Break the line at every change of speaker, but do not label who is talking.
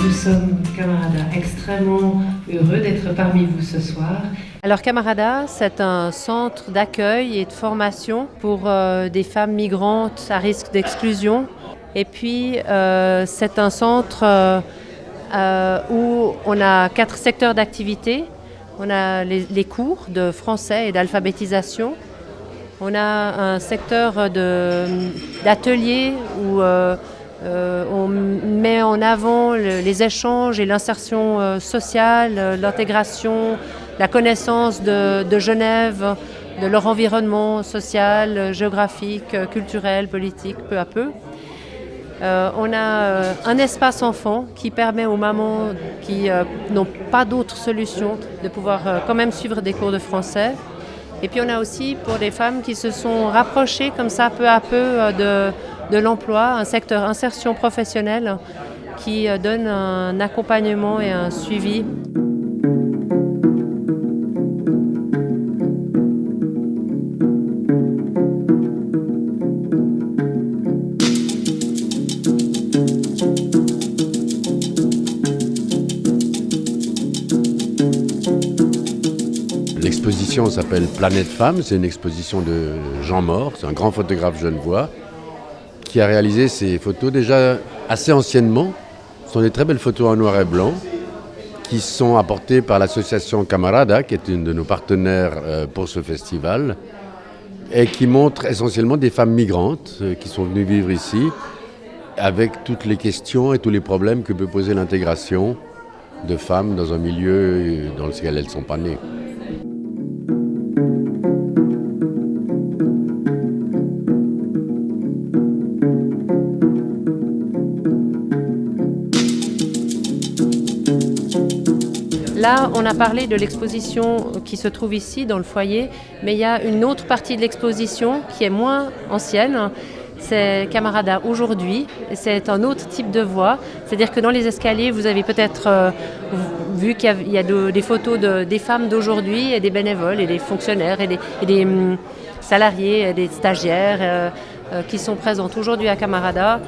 Nous sommes, Camarada, extrêmement heureux d'être parmi vous ce soir.
Alors Camarada, c'est un centre d'accueil et de formation pour des femmes migrantes à risque d'exclusion. Et puis c'est un centre où on a 4 secteurs d'activité. On a les cours de français et d'alphabétisation. On a un secteur d'atelier où on met en avant les échanges et l'insertion sociale, l'intégration, la connaissance de Genève, de leur environnement social, géographique, culturel, politique, peu à peu. On a un espace enfant qui permet aux mamans qui n'ont pas d'autre solution de pouvoir quand même suivre des cours de français. Et puis on a aussi pour les femmes qui se sont rapprochées comme ça peu à peu de l'emploi, un secteur insertion professionnelle qui donne un accompagnement et un suivi.
L'exposition s'appelle Planète Femmes, c'est une exposition de Jean Mort, c'est un grand photographe genevois qui a réalisé ces photos déjà assez anciennement. Ce sont des très belles photos en noir et blanc qui sont apportées par l'association Camarada, qui est une de nos partenaires pour ce festival, et qui montrent essentiellement des femmes migrantes qui sont venues vivre ici avec toutes les questions et tous les problèmes que peut poser l'intégration de femmes dans un milieu dans lequel elles ne sont pas nées.
Là, on a parlé de l'exposition qui se trouve ici, dans le foyer, mais il y a une autre partie de l'exposition qui est moins ancienne. C'est Camarada aujourd'hui, c'est un autre type de voie. C'est-à-dire que dans les escaliers, vous avez peut-être vu qu'il y a des photos des femmes d'aujourd'hui et des bénévoles et des fonctionnaires et des salariés et des stagiaires qui sont présentes aujourd'hui à Camarada.